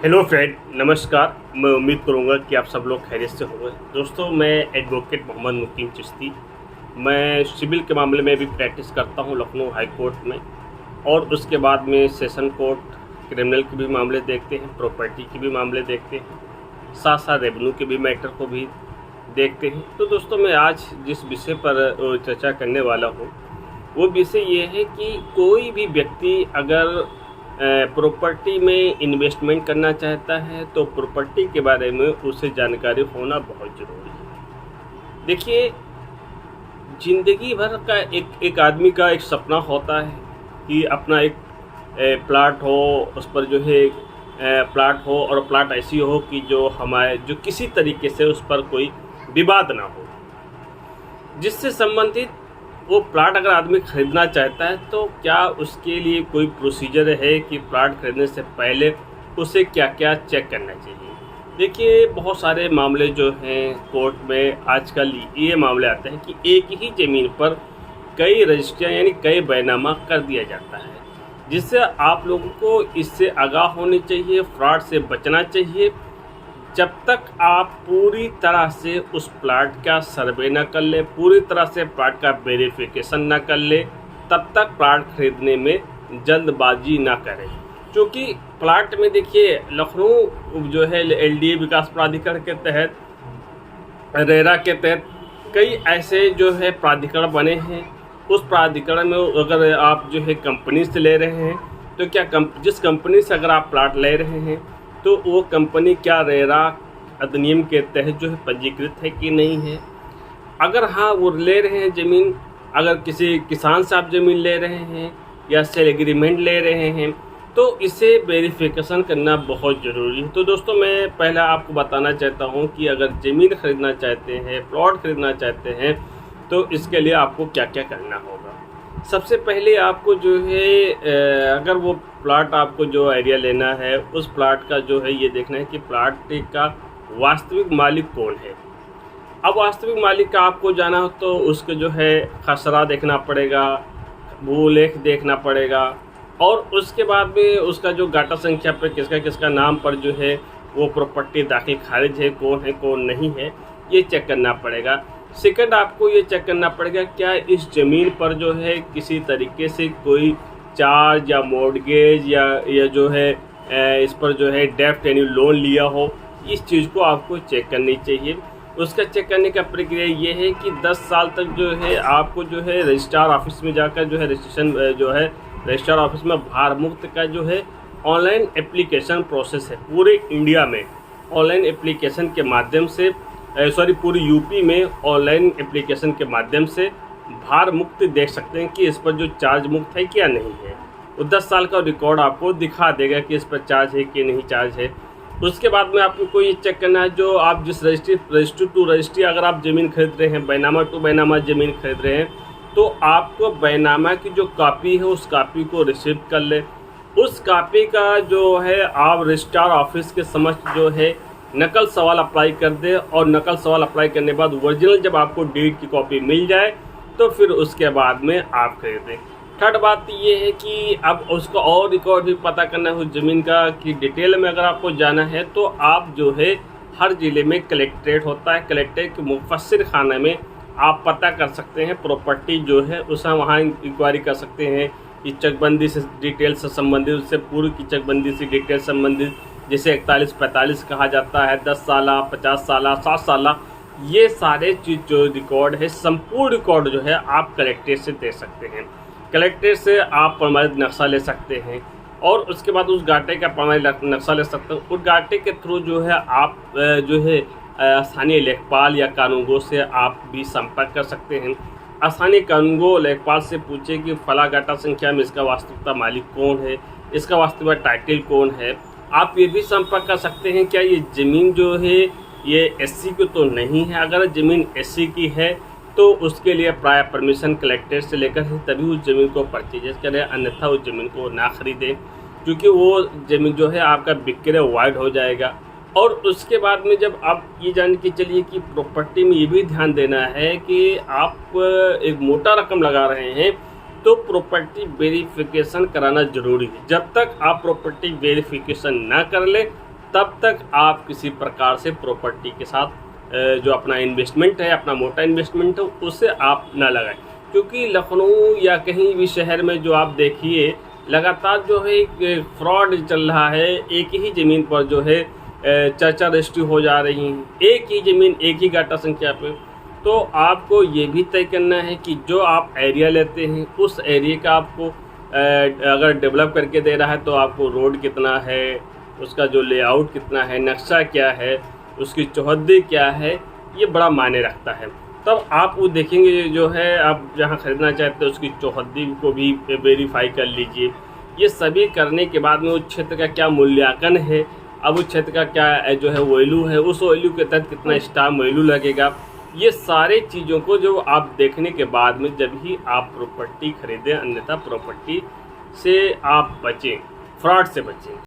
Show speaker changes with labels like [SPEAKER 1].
[SPEAKER 1] Hello friend, नमस्कार। मैं उम्मीद करूंगा कि आप सब लोग खैरियत से होंगे। दोस्तों, मैं एडवोकेट मोहम्मद मुकीम चिश्ती। मैं सिविल के मामले में भी प्रैक्टिस करता हूं लखनऊ हाई कोर्ट में, और उसके बाद में सेशन कोर्ट क्रिमिनल के भी मामले देखते हैं, प्रॉपर्टी के भी मामले देखते हैं, साथ साथ रेवेन्यू के भी मैटर को भी देखते हैं। तो दोस्तों, मैं आज जिस विषय पर चर्चा करने वाला हूँ वो विषय ये है कि कोई भी व्यक्ति अगर प्रॉपर्टी में इन्वेस्टमेंट करना चाहता है तो प्रॉपर्टी के बारे में उसे जानकारी होना बहुत ज़रूरी है। देखिए, ज़िंदगी भर का एक आदमी का एक सपना होता है कि अपना एक प्लाट हो, उस पर जो है प्लाट हो, और प्लाट ऐसी हो कि जो किसी तरीके से उस पर कोई विवाद ना हो, जिससे संबंधित वो प्लाट अगर आदमी ख़रीदना चाहता है तो क्या उसके लिए कोई प्रोसीजर है कि प्लाट खरीदने से पहले उसे क्या क्या चेक करना चाहिए। देखिए, बहुत सारे मामले जो हैं कोर्ट में आजकल ये मामले आते हैं कि एक ही ज़मीन पर कई रजिस्ट्रियाँ यानी कई बैनामा कर दिया जाता है, जिससे आप लोगों को इससे आगाह होनी चाहिए, फ्रॉड से बचना चाहिए। जब तक आप पूरी तरह से उस प्लाट का सर्वे न कर ले, पूरी तरह से प्लाट का वेरिफिकेशन न कर ले, तब तक प्लाट खरीदने में जल्दबाजी ना करें। क्योंकि प्लाट में देखिए, लखनऊ जो है एलडीए विकास प्राधिकरण के तहत, रेरा के तहत कई ऐसे जो है प्राधिकरण बने हैं। उस प्राधिकरण में अगर आप जो है कंपनी से ले रहे हैं तो जिस कंपनी से अगर आप प्लाट ले रहे हैं तो वो कंपनी क्या रेरा अधिनियम के तहत जो है पंजीकृत है कि नहीं है। अगर हाँ, वो ले रहे हैं ज़मीन, अगर किसी किसान से आप ज़मीन ले रहे हैं या सेल एग्रीमेंट ले रहे हैं तो इसे वेरिफिकेशन करना बहुत ज़रूरी है। तो दोस्तों, मैं पहला आपको बताना चाहता हूँ कि अगर ज़मीन ख़रीदना चाहते हैं, प्लॉट ख़रीदना चाहते हैं तो इसके लिए आपको क्या क्या करना होगा। सबसे पहले आपको जो है अगर वो प्लाट आपको जो एरिया लेना है, उस प्लाट का जो है ये देखना है कि प्लाट का वास्तविक मालिक कौन है। अब वास्तविक मालिक का आपको जाना हो तो उसके जो है खसरा देखना पड़ेगा, भूलेख देखना पड़ेगा, और उसके बाद में उसका जो गाटा संख्या पर किसका किसका नाम पर जो है वो प्रॉपर्टी दाखिल खारिज है, कौन नहीं है, ये चेक करना पड़ेगा। सेकंड, आपको ये चेक करना पड़ेगा क्या इस ज़मीन पर जो है किसी तरीके से कोई चार्ज या मॉर्गेज या जो है इस पर जो है डेब्ट यानी लोन लिया हो। इस चीज़ को आपको चेक करनी चाहिए। उसका चेक करने का प्रक्रिया ये है कि 10 साल तक जो है आपको जो है रजिस्ट्रार ऑफिस में जाकर जो है रजिस्ट्रेशन जो है रजिस्ट्रार ऑफिस में भार मुक्त का जो है ऑनलाइन एप्लीकेशन प्रोसेस है। पूरे इंडिया में ऑनलाइन एप्लीकेशन के माध्यम से पूरी यूपी में ऑनलाइन एप्लीकेशन के माध्यम से भार मुक्त देख सकते हैं कि इस पर जो चार्ज मुक्त है क्या नहीं है। वो 10 साल का रिकॉर्ड आपको दिखा देगा कि इस पर चार्ज है कि नहीं चार्ज है। उसके बाद में आपको ये चेक करना है, जो आप जिस रजिस्ट्री टू रजिस्ट्री अगर आप ज़मीन खरीद रहे हैं, बैनामा टू बैनामा ज़मीन खरीद रहे हैं, तो आपको बैनामा की जो कॉपी है उस कॉपी को रिसीव कर ले। उस कॉपी का जो है आप रजिस्ट्रार ऑफिस के समक्ष जो है नकल सवाल अप्लाई कर दे, और नकल सवाल अप्लाई करने के बाद ओरिजिनल जब आपको डीड की कॉपी मिल जाए तो फिर उसके बाद में आप खरीदें। थर्ड बात ये है कि अब उसका और रिकॉर्ड भी पता करना है उस ज़मीन का कि डिटेल में अगर आपको जाना है तो आप जो है हर ज़िले में कलेक्ट्रेट होता है, कलेक्ट्रेट के मुफस्सिर खाने में आप पता कर सकते हैं प्रॉपर्टी जो है उसे वहाँ इंक्वायरी कर सकते हैं कि चकबंदी से डिटेल से संबंधित, उससे पूर्व की चकबंदी से डिटेल संबंधित, जिसे 41-45 कहा जाता है, 10 साल, 50 साल, 60 साल, ये सारे चीज़ जो रिकॉर्ड है, संपूर्ण रिकॉर्ड जो है आप कलेक्ट्रेट से दे सकते हैं। कलेक्ट्रेट से आप प्रमाणित नक्शा ले सकते हैं, और उसके बाद उस गाटे का प्रमाणित नक्शा ले सकते हैं। उस गाटे के थ्रू जो है आप जो है स्थानीय लेखपाल या कानूनगो से आप भी संपर्क कर सकते हैं। स्थानीय कानूनगो लेखपाल से पूछे कि फला गाटा संख्या में इसका वास्तविकता मालिक कौन है, इसका वास्तविक टाइटल कौन है। आप ये भी संपर्क कर सकते हैं क्या ये ज़मीन जो है ये एससी की तो नहीं है। अगर ज़मीन एससी की है तो उसके लिए प्रायर परमिशन कलेक्ट्रेट से लेकर है, तभी उस ज़मीन को परचेज करें, अन्यथा उस ज़मीन को ना खरीदें, क्योंकि वो ज़मीन जो है आपका विक्रय वाइड हो जाएगा। और उसके बाद में जब आप ये जान के चलिए कि प्रॉपर्टी में ये भी ध्यान देना है कि आप एक मोटा रकम लगा रहे हैं तो प्रॉपर्टी वेरिफिकेशन कराना जरूरी है। जब तक आप प्रॉपर्टी वेरिफिकेशन ना कर ले तब तक आप किसी प्रकार से प्रॉपर्टी के साथ जो अपना इन्वेस्टमेंट है, अपना मोटा इन्वेस्टमेंट है, उसे आप ना लगाएं। क्योंकि लखनऊ या कहीं भी शहर में जो आप देखिए लगातार जो है एक फ्रॉड चल रहा है। एक ही ज़मीन पर जो है चर्चा रजिस्ट्री हो जा रही हैं, एक ही ज़मीन एक ही गाटा संख्या पे। तो आपको ये भी तय करना है कि जो आप एरिया लेते हैं उस एरिया का आपको अगर डेवलप करके दे रहा है तो आपको रोड कितना है, उसका जो लेआउट कितना है, नक्शा क्या है, उसकी चौहद्दी क्या है, ये बड़ा मायने रखता है। तब आप वो देखेंगे जो है आप जहाँ ख़रीदना चाहते हैं उसकी चौहद्दी को भी वेरीफाई कर लीजिए। ये सभी करने के बाद में उस क्षेत्र का क्या मूल्यांकन है, अब उस क्षेत्र का क्या जो है वैल्यू है, उस वैल्यू के तहत कितना स्टाम्प वैल्यू लगेगा, ये सारे चीज़ों को जो आप देखने के बाद में जब ही आप प्रॉपर्टी खरीदें, अन्यथा प्रॉपर्टी से आप बचें, फ्रॉड से बचें।